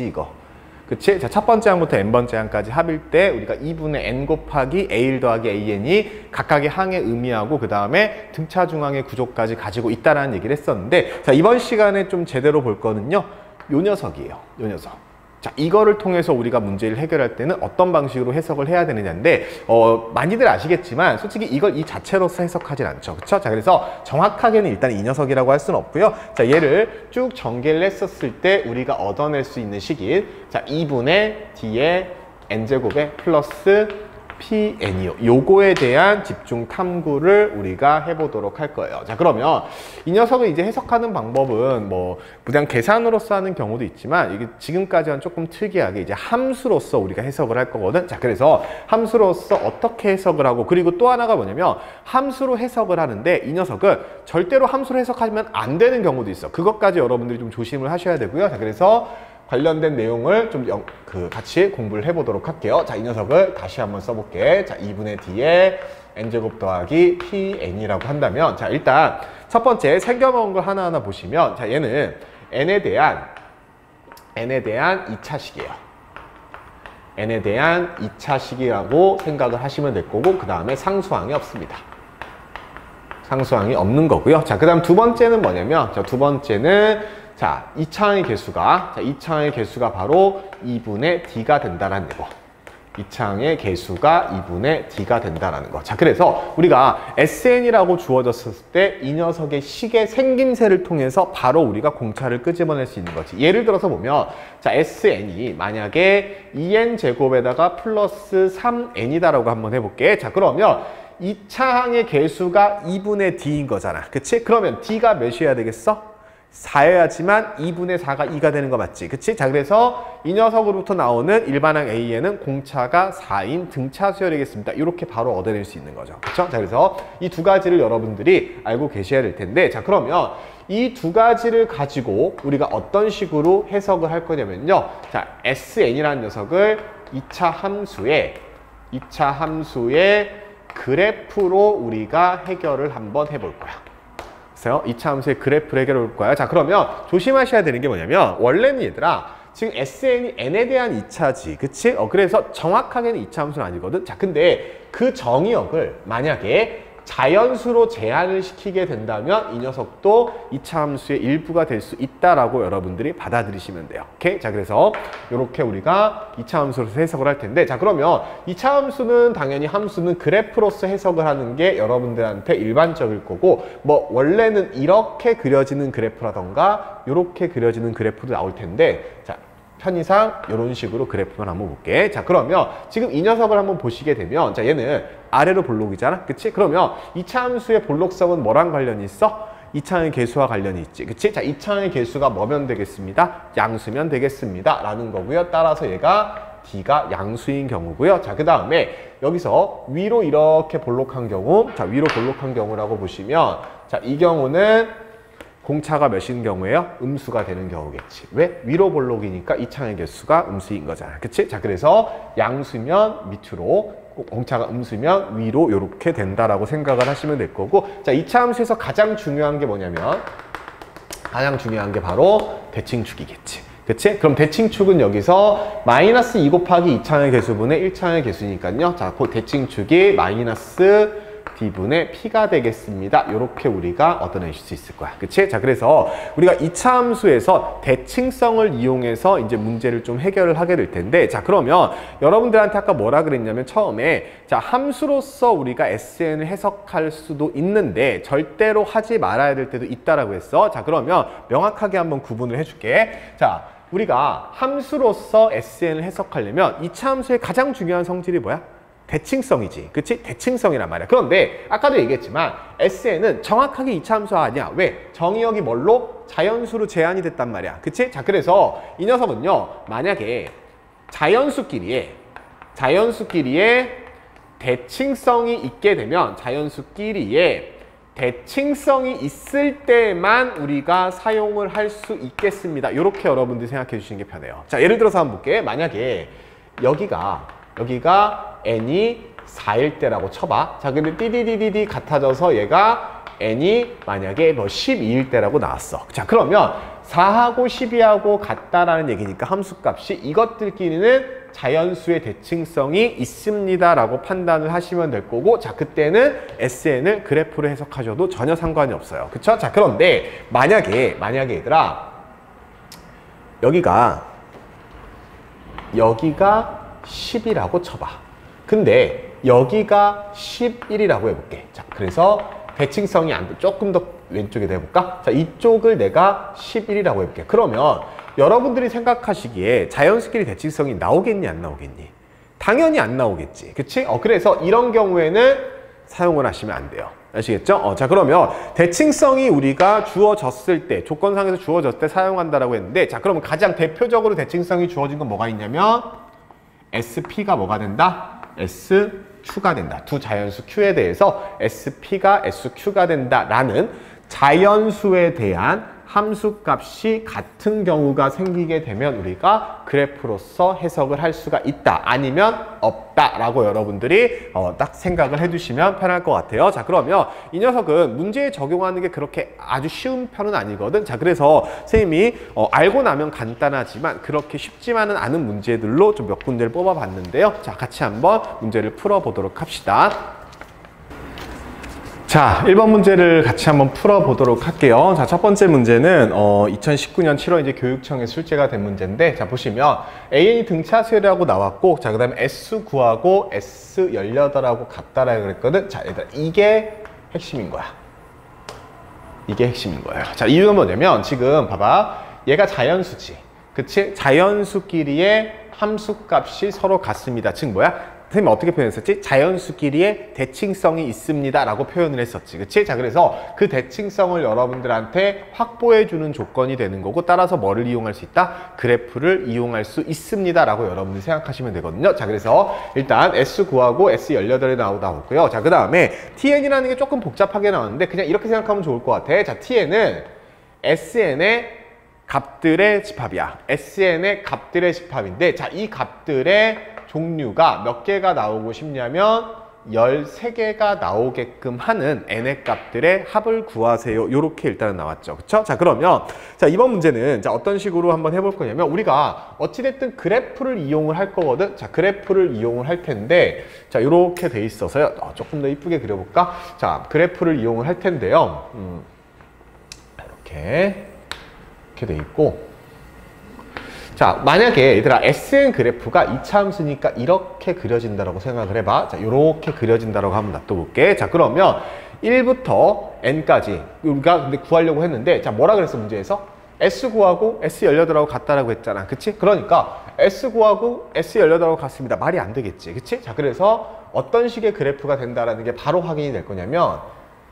n이지 이거. 그치? 자, 첫 번째 항부터 n번째 항까지 합일 때 우리가 2분의 n 곱하기 a1 더하기 an이 각각의 항의 의미하고 그 다음에 등차 중항의 구조까지 가지고 있다라는 얘기를 했었는데, 자, 이번 시간에 좀 제대로 볼 거는요, 요 녀석이에요. 요 녀석. 자, 이거를 통해서 우리가 문제를 해결할 때는 어떤 방식으로 해석을 해야 되느냐인데, 많이들 아시겠지만 솔직히 이걸 이 자체로서 해석하진 않죠. 그쵸? 자, 그래서 정확하게는 일단 이 녀석이라고 할 수는 없고요. 자, 얘를 쭉 전개를 했었을 때 우리가 얻어낼 수 있는 식인, 자, 2분의 d의 n제곱에 플러스 PN이요. 요거에 대한 집중 탐구를 우리가 해보도록 할 거예요. 자, 그러면 이 녀석을 이제 해석하는 방법은 뭐 그냥 계산으로서 하는 경우도 있지만, 이게 지금까지는 조금 특이하게 이제 함수로서 우리가 해석을 할 거거든. 자, 그래서 함수로서 어떻게 해석을 하고, 그리고 또 하나가 뭐냐면 함수로 해석을 하는데 이 녀석은 절대로 함수로 해석하면 안 되는 경우도 있어. 그것까지 여러분들이 좀 조심을 하셔야 되고요. 자, 그래서 관련된 내용을 좀 같이 공부를 해보도록 할게요. 자, 이 녀석을 다시 한번 써볼게. 자, 2분의 d에 n제곱 더하기 pn이라고 한다면, 자, 일단 첫 번째 생겨먹은 걸 하나하나 보시면, 자, 얘는 n에 대한 2차식이에요. n에 대한 2차식이라고 생각을 하시면 될 거고, 그 다음에 상수항이 없습니다. 상수항이 없는 거고요. 자, 그 다음 두 번째는 뭐냐면, 자, 두 번째는 자, 2차항의 개수가 바로 2분의 d가 된다라는 거. 2차항의 개수가 2분의 d가 된다라는 거. 자, 그래서 우리가 SN이라고 주어졌을 때 이 녀석의 식의 생김새를 통해서 바로 우리가 공차를 끄집어낼 수 있는 거지. 예를 들어서 보면, 자, SN이 만약에 2n 제곱에다가 플러스 3n이다라고 한번 해볼게. 자, 그러면 2차항의 개수가 2분의 d인 거잖아. 그치? 그러면 d가 몇이어야 되겠어? 4여야지만 2분의 4가 2가 되는 거 맞지? 그치? 자, 그래서 이 녀석으로부터 나오는 일반항 A에는 공차가 4인 등차 수열이겠습니다. 이렇게 바로 얻어낼 수 있는 거죠. 그쵸? 자, 그래서 이 두 가지를 여러분들이 알고 계셔야 될 텐데, 자, 그러면 이 두 가지를 가지고 우리가 어떤 식으로 해석을 할 거냐면요. 자, SN이라는 녀석을 2차 함수의 그래프로 우리가 해결을 한번 해볼 거야. 2차 함수의 그래프를 해결해 볼 거야. 자, 그러면 조심하셔야 되는 게 뭐냐면, 원래는 얘들아 지금 SN이 n에 대한 2차지. 그치? 그래서 정확하게는 2차 함수는 아니거든. 자, 근데 그 정의역을 만약에 자연수로 제한을 시키게 된다면 이 녀석도 2차 함수의 일부가 될 수 있다라고 여러분들이 받아들이시면 돼요. 오케이? 자, 그래서 이렇게 우리가 2차 함수로서 해석을 할 텐데, 자, 그러면 2차 함수는 당연히 함수는 그래프로서 해석을 하는 게 여러분들한테 일반적일 거고, 뭐 원래는 이렇게 그려지는 그래프라던가 이렇게 그려지는 그래프도 나올 텐데, 자, 편의상 이런 식으로 그래프만 한번 볼게. 자, 그러면 지금 이 녀석을 한번 보시게 되면, 자, 얘는 아래로 볼록이잖아. 그치? 그러면 2차 함수의 볼록성은 뭐랑 관련이 있어? 2차항의 개수와 관련이 있지. 그치? 자, 2차항의 개수가 뭐면 되겠습니다? 양수면 되겠습니다. 라는 거고요. 따라서 얘가 d가 양수인 경우고요. 자, 그 다음에 여기서 위로 이렇게 볼록한 경우, 자, 위로 볼록한 경우라고 보시면, 자, 이 경우는 공차가 몇인 경우에요? 음수가 되는 경우겠지. 왜? 위로 볼록이니까 2차항의 개수가 음수인 거잖아. 그치? 자, 그래서 양수면 밑으로, 공차가 음수면 위로 이렇게 된다라고 생각을 하시면 될 거고, 자, 2차 함수에서 가장 중요한 게 뭐냐면, 가장 중요한 게 바로 대칭축이겠지. 그치? 그럼 대칭축은 여기서 마이너스 2 곱하기 2차항의 개수분의 1차항의 개수니까요. 자, 그 대칭축이 마이너스 d분의 p가 되겠습니다. 이렇게 우리가 얻어내실 수 있을 거야. 그치? 자, 그래서 우리가 2차 함수에서 대칭성을 이용해서 이제 문제를 좀 해결을 하게 될 텐데, 자, 그러면 여러분들한테 아까 뭐라 그랬냐면 처음에, 자, 함수로서 우리가 SN을 해석할 수도 있는데 절대로 하지 말아야 될 때도 있다라고 했어. 자, 그러면 명확하게 한번 구분을 해줄게. 자, 우리가 함수로서 SN을 해석하려면 2차 함수의 가장 중요한 성질이 뭐야? 대칭성이지. 그치? 대칭성이란 말이야. 그런데 아까도 얘기했지만 SN은 정확하게 2차 함수가 아니야. 왜? 정의역이 뭘로? 자연수로 제한이 됐단 말이야. 그치? 자, 그래서 이 녀석은요, 만약에 자연수끼리에 대칭성이 있게 되면, 자연수끼리에 대칭성이 있을 때만 우리가 사용을 할 수 있겠습니다. 이렇게 여러분들이 생각해 주시는 게 편해요. 자, 예를 들어서 한번 볼게. 만약에 여기가 n이 4일 때라고 쳐봐. 자, 근데 띠디디디디 같아져서 얘가 n이 만약에 뭐 12일 때라고 나왔어. 자, 그러면 4하고 12하고 같다라는 얘기니까 함수값이 이것들끼리는 자연수의 대칭성이 있습니다 라고 판단을 하시면 될 거고, 자, 그때는 SN을 그래프로 해석하셔도 전혀 상관이 없어요. 그쵸? 자, 그런데 만약에 얘들아 여기가 10이라고 쳐봐. 근데 여기가 11이라고 해볼게. 자, 그래서 대칭성이 안 돼. 조금 더 왼쪽에다 해볼까? 자, 이쪽을 내가 11이라고 해볼게. 그러면 여러분들이 생각하시기에 자연수끼리 대칭성이 나오겠니, 안 나오겠니? 당연히 안 나오겠지. 그치? 그래서 이런 경우에는 사용을 하시면 안 돼요. 아시겠죠? 자, 그러면 대칭성이 우리가 주어졌을 때, 조건상에서 주어졌을 때 사용한다라고 했는데, 자, 그러면 가장 대표적으로 대칭성이 주어진 건 뭐가 있냐면 SP가 뭐가 된다? SQ가 된다. 두 자연수 Q에 대해서 SP가 SQ가 된다라는 자연수에 대한 함수값이 같은 경우가 생기게 되면 우리가 그래프로서 해석을 할 수가 있다. 아니면 없다라고 여러분들이 딱 생각을 해두시면 편할 것 같아요. 자, 그러면 이 녀석은 문제에 적용하는 게 그렇게 아주 쉬운 편은 아니거든. 자, 그래서 선생님이 알고 나면 간단하지만 그렇게 쉽지만은 않은 문제들로 좀 몇 군데를 뽑아봤는데요. 자, 같이 한번 문제를 풀어보도록 합시다. 자, 1번 문제를 같이 한번 풀어보도록 할게요. 자, 첫 번째 문제는 2019년 7월 이제 교육청에 출제가 된 문제인데, 자, 보시면 AN이 등차수라고 나왔고, 자, 그 다음에 S 구하고 S 18하고 같다라고 그랬거든. 자, 얘들아, 이게 핵심인 거야. 이게 핵심인 거예요. 자, 이유는 뭐냐면 지금 봐봐. 얘가 자연수지. 그치? 자연수끼리의 함수값이 서로 같습니다. 즉 뭐야? 선생님 어떻게 표현했었지? 자연수끼리의 대칭성이 있습니다 라고 표현을 했었지. 그치? 자, 그래서 그 대칭성을 여러분들한테 확보해주는 조건이 되는 거고, 따라서 뭐를 이용할 수 있다? 그래프를 이용할 수 있습니다 라고 여러분들이 생각하시면 되거든요. 자, 그래서 일단 S 구하고 S 18이 나오고요. 자, 그 다음에 TN이라는 게 조금 복잡하게 나왔는데 그냥 이렇게 생각하면 좋을 것 같아. 자, TN은 SN의 값들의 집합이야. SN의 값들의 집합인데, 자, 이 값들의 종류가 몇 개가 나오고 싶냐면 13개가 나오게끔 하는 n의 값들의 합을 구하세요. 이렇게 일단은 나왔죠. 그쵸? 자, 그러면 자, 이번 문제는 자, 어떤 식으로 한번 해볼 거냐면 우리가 어찌됐든 그래프를 이용을 할 거거든. 자, 그래프를 이용을 할 텐데, 자, 이렇게 돼 있어서요. 조금 더 이쁘게 그려볼까? 자, 그래프를 이용을 할 텐데요. 이렇게 돼 있고, 자, 만약에 얘들아 SN 그래프가 2차 함수니까 이렇게 그려진다라고 생각을 해봐. 자, 이렇게 그려진다라고 한번 놔둬볼게. 자, 그러면 1부터 n까지 우리가 근데 구하려고 했는데, 자, 뭐라 그랬어 문제에서? S 구하고 S 18하고 같다라고 했잖아. 그치? 그러니까 S 구하고 S 18하고 같습니다. 말이 안 되겠지. 그치? 자, 그래서 어떤 식의 그래프가 된다라는 게 바로 확인이 될 거냐면,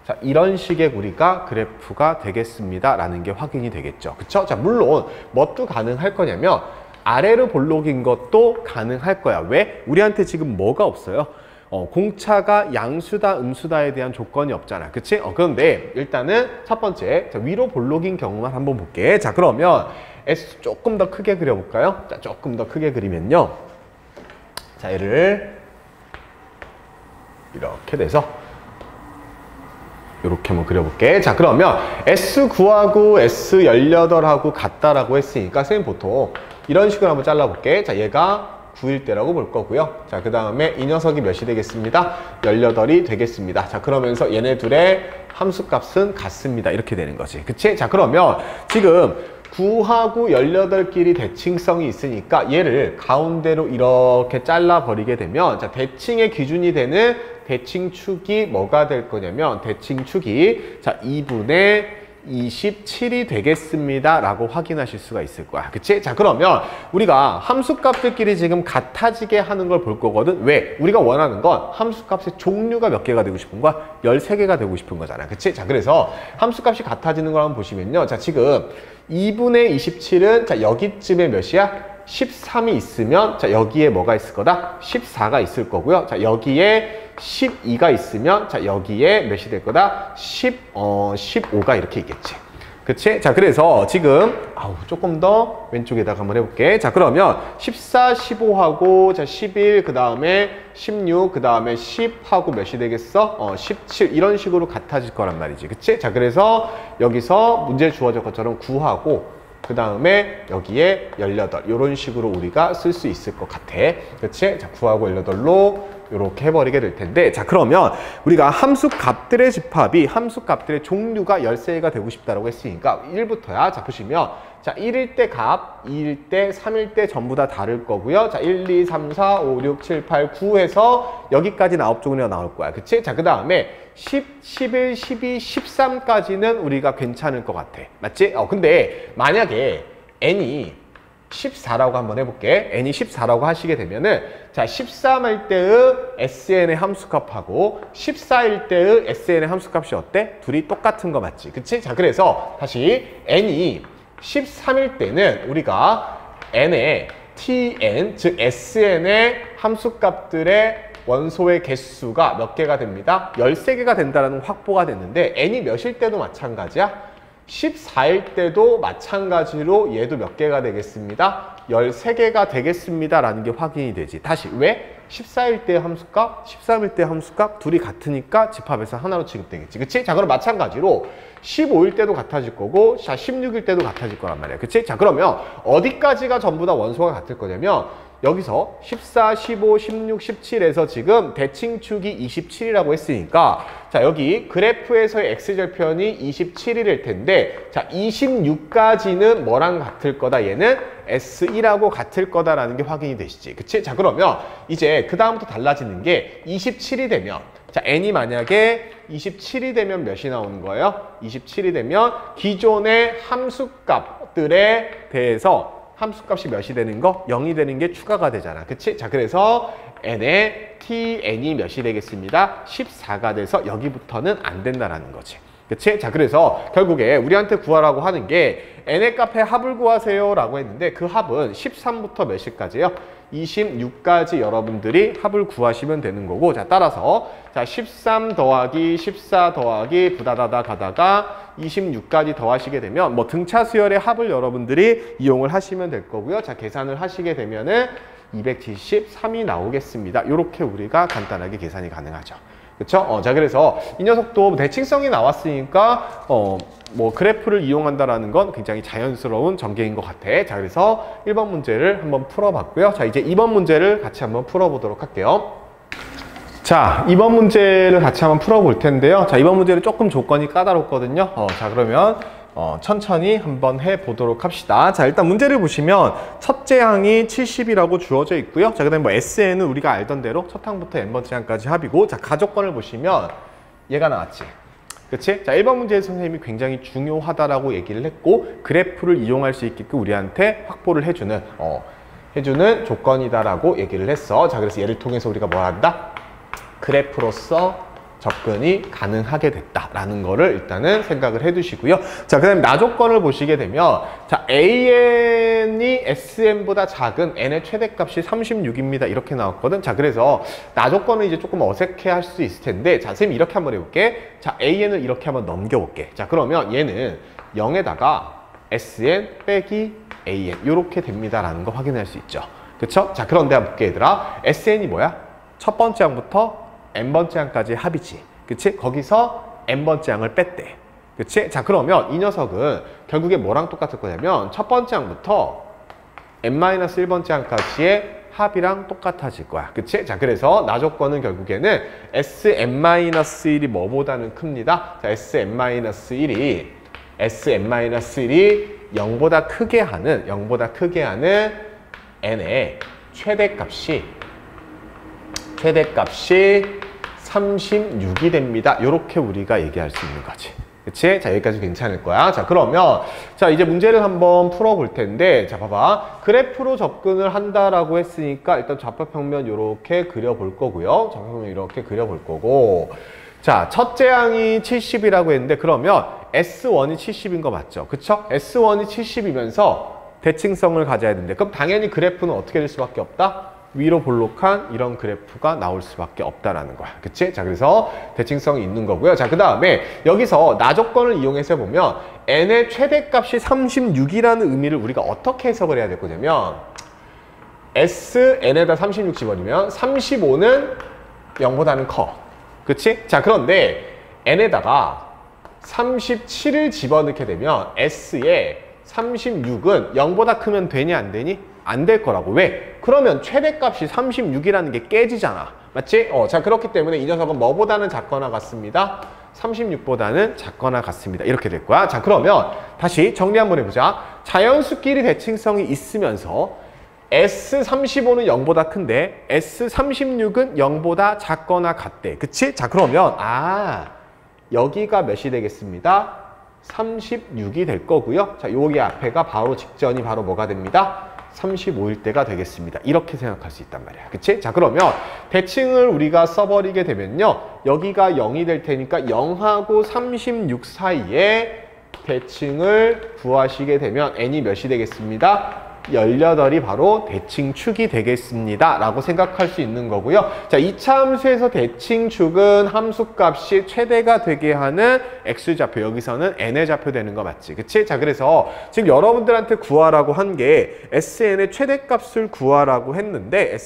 자, 이런 식의 우리가 그래프가 되겠습니다 라는 게 확인이 되겠죠. 그쵸? 자, 물론 뭣도 가능할 거냐면 아래로 볼록인 것도 가능할 거야. 왜? 우리한테 지금 뭐가 없어요? 공차가 양수다 음수다에 대한 조건이 없잖아. 그치? 그런데 일단은 첫 번째, 자, 위로 볼록인 경우만 한번 볼게. 자, 그러면 S 조금 더 크게 그려볼까요? 자, 조금 더 크게 그리면요, 자, 얘를 이렇게 돼서 이렇게 한번 그려볼게. 자, 그러면 S9하고 S18하고 같다라고 했으니까 선생님 보통 이런 식으로 한번 잘라볼게. 자, 얘가 9일 때라고 볼 거고요. 자, 그 다음에 이 녀석이 몇이 되겠습니다? 18이 되겠습니다. 자, 그러면서 얘네 둘의 함수값은 같습니다. 이렇게 되는 거지. 그치? 자, 그러면 지금 9하고 18끼리 대칭성이 있으니까 얘를 가운데로 이렇게 잘라버리게 되면, 자, 대칭의 기준이 되는 대칭축이 뭐가 될 거냐면, 대칭축이 자 2분의 27이 되겠습니다 라고 확인하실 수가 있을 거야. 그치? 자, 그러면 우리가 함수값들끼리 지금 같아지게 하는 걸 볼 거거든. 왜? 우리가 원하는 건 함수값의 종류가 몇 개가 되고 싶은 거야? 13개가 되고 싶은 거잖아. 그치? 자, 그래서 함수값이 같아지는 걸 한번 보시면요, 자, 지금 2분의 27은 자 여기쯤에 몇이야? 13이 있으면 자 여기에 뭐가 있을 거다? 14가 있을 거고요. 자, 여기에 12가 있으면 자 여기에 몇이 될 거다? 15가 이렇게 있겠지. 그치? 자, 그래서 지금 조금 더 왼쪽에다가 한번 해볼게. 자, 그러면 14, 15하고 자 11, 그 다음에 16, 그 다음에 10하고 몇이 되겠어? 17 이런 식으로 같아질 거란 말이지. 그치? 자, 그래서 여기서 문제 주어진 것처럼 9하고 그 다음에 여기에 18 이런 식으로 우리가 쓸 수 있을 것 같아. 그치? 자, 9하고 18로 이렇게 해버리게 될 텐데, 자, 그러면 우리가 함수 값들의 집합이 함수 값들의 종류가 13개가 되고 싶다라고 했으니까 1부터야. 자, 보시면 자, 1일 때 값, 2일 때, 3일 때 전부 다 다를 거고요. 자, 1, 2, 3, 4, 5, 6, 7, 8, 9 해서 여기까지 9종류가 나올 거야. 그치? 자, 그 다음에 10, 11, 12, 13까지는 우리가 괜찮을 것 같아. 맞지? 근데 만약에 n이 14라고 한번 해볼게. n이 14라고 하시게 되면은 자, 13일 때의 sn의 함수값하고 14일 때의 sn의 함수값이 어때? 둘이 똑같은 거 맞지? 그치? 자, 그래서 다시 n이 13일 때는 우리가 n의 tn, 즉 sn의 함수값들의 원소의 개수가 몇 개가 됩니다? 13개가 된다는 확보가 됐는데 n이 몇일 때도 마찬가지야? 14일 때도 마찬가지로 얘도 몇 개가 되겠습니다? 13개가 되겠습니다 라는 게 확인이 되지. 다시 왜? 14일 때 함수값, 13일 때 함수값 둘이 같으니까 집합에서 하나로 취급되겠지. 그치? 자, 그럼 마찬가지로 15일 때도 같아질 거고 자, 16일 때도 같아질 거란 말이야. 그치? 자, 그러면 어디까지가 전부 다 원소가 같을 거냐면 여기서 14, 15, 16, 17에서 지금 대칭축이 27이라고 했으니까 자, 여기 그래프에서의 x절편이 27일 텐데 자, 26까지는 뭐랑 같을 거다? 얘는 S1하고 같을 거다라는 게 확인이 되시지. 그치? 자, 그러면 이제 그 다음부터 달라지는 게 27이 되면 자, n이 만약에 27이 되면 몇이 나오는 거예요? 27이 되면 기존의 함수값들에 대해서 함수값이 몇이 되는 거? 0이 되는 게 추가가 되잖아. 그치? 자, 그래서 n의 tn이 몇이 되겠습니다? 14가 돼서 여기부터는 안 된다라는 거지. 그치? 자, 그래서 결국에 우리한테 구하라고 하는 게 n의 값의 합을 구하세요 라고 했는데 그 합은 13부터 몇일까지요? 26까지 여러분들이 합을 구하시면 되는 거고 자, 따라서 자, 13 더하기 14 더하기 부다다다 가다가 26까지 더하시게 되면 뭐 등차 수열의 합을 여러분들이 이용을 하시면 될 거고요. 자, 계산을 하시게 되면은 273이 나오겠습니다. 이렇게 우리가 간단하게 계산이 가능하죠. 그쵸? 자, 그래서 이 녀석도 대칭성이 나왔으니까 뭐 그래프를 이용한다라는 건 굉장히 자연스러운 전개인 것 같아. 자, 그래서 1번 문제를 한번 풀어봤고요. 자, 이제 2번 문제를 같이 한번 풀어보도록 할게요. 자, 2번 문제를 같이 한번 풀어볼 텐데요. 자, 2번 문제는 조금 조건이 까다롭거든요. 자, 그러면 천천히 한번 해보도록 합시다. 자, 일단 문제를 보시면 첫째 항이 70이라고 주어져 있고요. 자, 그 다음에 뭐 SN은 우리가 알던 대로 첫 항부터 n번째 항까지 합이고 자, 가족권을 보시면 얘가 나왔지. 그치? 자, 1번 문제에서 선생님이 굉장히 중요하다라고 얘기를 했고 그래프를 이용할 수 있게끔 우리한테 확보를 해주는 조건이다라고 얘기를 했어. 자, 그래서 얘를 통해서 우리가 뭘 한다? 그래프로서 접근이 가능하게 됐다라는 거를 일단은 생각을 해두시고요. 자, 그 다음에 나조건을 보시게 되면 자, AN이 SN보다 작은 N의 최대값이 36입니다. 이렇게 나왔거든. 자, 그래서 나조건은 이제 조금 어색해 할 수 있을 텐데 자, 선생님이 이렇게 한번 해볼게. 자, AN을 이렇게 한번 넘겨볼게. 자, 그러면 얘는 0에다가 SN 빼기 AN 이렇게 됩니다라는 거 확인할 수 있죠. 그쵸? 자, 그런데 한번 볼게 얘들아. SN이 뭐야? 첫 번째 항부터 n번째 항까지 합이지. 그치? 거기서 n번째 항을 뺐대. 그치? 자, 그러면 이 녀석은 결국에 뭐랑 똑같을 거냐면 첫 번째 항부터 n-1번째 항까지의 합이랑 똑같아질 거야. 그치? 자, 그래서 나조건은 결국에는 sn-1이 뭐보다는 큽니다. 자, sn-1이 0보다 크게 하는 n의 최대값이 36이 됩니다. 이렇게 우리가 얘기할 수 있는 거지. 그치? 자, 여기까지 괜찮을 거야. 자, 그러면 자, 이제 문제를 한번 풀어볼 텐데 자, 봐봐. 그래프로 접근을 한다라고 했으니까 일단 좌표평면 이렇게 그려볼 거고요. 좌표평면 이렇게 그려볼 거고 자, 첫째 항이 70이라고 했는데 그러면 S1이 70인 거 맞죠? 그쵸? S1이 70이면서 대칭성을 가져야 되는데 그럼 당연히 그래프는 어떻게 될 수밖에 없다? 위로 볼록한 이런 그래프가 나올 수밖에 없다라는 거야. 그치? 자, 그래서 대칭성이 있는 거고요. 자, 그 다음에 여기서 나조건을 이용해서 보면 n의 최대값이 36이라는 의미를 우리가 어떻게 해석을 해야 될 거냐면 s n에다 36 집어넣으면 35는 0보다는 커. 그치? 자, 그런데 n에다가 37을 집어넣게 되면 s에 36은 0보다 크면 되니 안 되니? 안 될 거라고. 왜? 그러면 최대값이 36이라는 게 깨지잖아. 맞지? 자, 그렇기 때문에 이 녀석은 뭐보다는 작거나 같습니다. 36보다는 작거나 같습니다. 이렇게 될 거야. 자, 그러면 다시 정리 한번 해보자. 자연수끼리 대칭성이 있으면서 S35는 0보다 큰데 S36은 0보다 작거나 같대. 그치? 자, 그러면 여기가 몇이 되겠습니다? 36이 될 거고요. 자, 여기 앞에가 바로 직전이 바로 뭐가 됩니다? 35일 때가 되겠습니다. 이렇게 생각할 수 있단 말이야. 그치? 자, 그러면 대칭을 우리가 써버리게 되면요. 여기가 0이 될 테니까 0하고 36 사이에 대칭을 구하시게 되면 n이 몇이 되겠습니다? 18이 바로 대칭축이 되겠습니다. 라고 생각할 수 있는 거고요. 자, 2차 함수에서 대칭축은 함수값이 최대가 되게 하는 x좌표, 여기서는 n의 좌표 되는 거 맞지? 그치? 자, 그래서 지금 여러분들한테 구하라고 한 게 sn의 최대값을 구하라고 했는데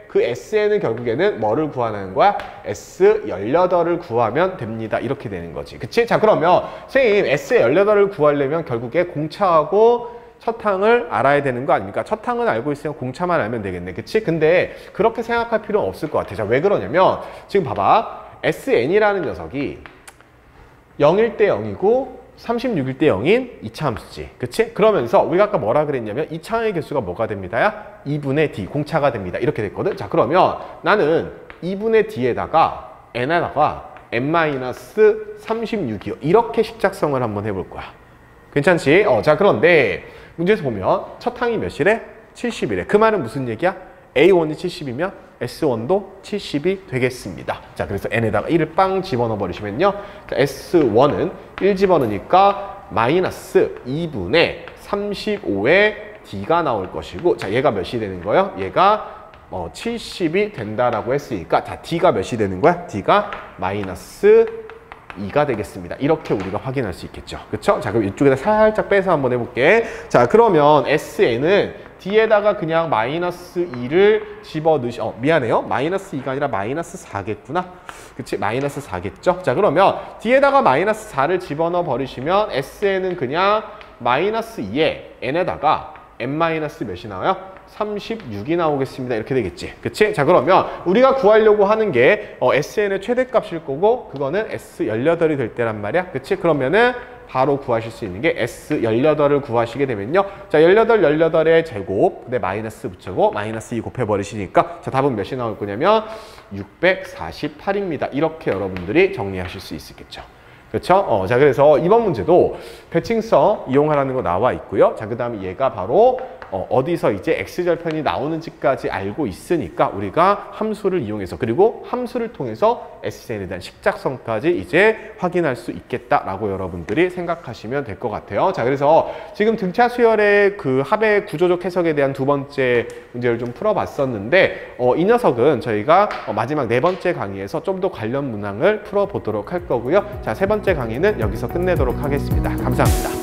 그 sn은 결국에는 뭐를 구하는 거야? S18을 구하면 됩니다. 이렇게 되는 거지. 그치? 자, 그러면 선생님 S18을 구하려면 결국에 공차하고 첫항을 알아야 되는 거 아닙니까? 첫항은 알고 있으면 공차만 알면 되겠네. 그치? 근데 그렇게 생각할 필요는 없을 것 같아. 자, 왜 그러냐면 지금 봐봐. sn이라는 녀석이 0일 때 0이고 36일 때 0인 2차 함수지. 그치? 그러면서 우리가 아까 뭐라 그랬냐면 2차항의 개수가 뭐가 됩니다? 2분의 d, 공차가 됩니다. 이렇게 됐거든? 자, 그러면 나는 2분의 d에다가 n에다가 n-36이요. 이렇게 식작성을 한번 해볼 거야. 괜찮지? 자, 그런데 문제에서 보면 첫 항이 몇이래? 70이래. 그 말은 무슨 얘기야? A1이 70이면 S1도 70이 되겠습니다. 자, 그래서 n에다가 1을 빵 집어넣어 버리시면요. S1은 1 집어넣으니까 마이너스 2분의 35의 d가 나올 것이고, 자, 얘가 몇이 되는 거예요? 얘가 70이 된다라고 했으니까, 자, d가 몇이 되는 거야? d가 마이너스 2가 되겠습니다. 이렇게 우리가 확인할 수 있겠죠. 그쵸? 자, 그럼 이쪽에다 살짝 빼서 한번 해볼게. 자, 그러면 SN은 D에다가 그냥 마이너스 2를 집어넣으시, 미안해요. 마이너스 2가 아니라 마이너스 4겠구나. 그치? 마이너스 4겠죠? 자, 그러면 D에다가 마이너스 4를 집어넣어 버리시면 SN은 그냥 마이너스 2에 N에다가 N-마이너스 몇이 나와요? 36이 나오겠습니다. 이렇게 되겠지. 그치? 자, 그러면 우리가 구하려고 하는 게 SN의 최대값일 거고, 그거는 S18이 될 때란 말이야. 그치? 그러면은 바로 구하실 수 있는 게 S18을 구하시게 되면요. 자, 18의 제곱, 근데 마이너스 붙이고 마이너스 2 곱해버리시니까, 자, 답은 몇이 나올 거냐면 648입니다. 이렇게 여러분들이 정리하실 수 있겠죠. 그렇죠? 자, 그래서 이번 문제도 대칭성 이용하라는 거 나와 있고요. 자, 그 다음에 얘가 바로 어디서 이제 x절편이 나오는지까지 알고 있으니까 우리가 함수를 이용해서, 그리고 함수를 통해서 SN에 대한 식작성까지 이제 확인할 수 있겠다라고 여러분들이 생각하시면 될 것 같아요. 자, 그래서 지금 등차 수열의 그 합의 구조적 해석에 대한 두 번째 문제를 좀 풀어봤었는데, 이 녀석은 저희가 마지막 네 번째 강의에서 좀 더 관련 문항을 풀어보도록 할 거고요. 자, 세 번째 강의는 여기서 끝내도록 하겠습니다. 감사합니다.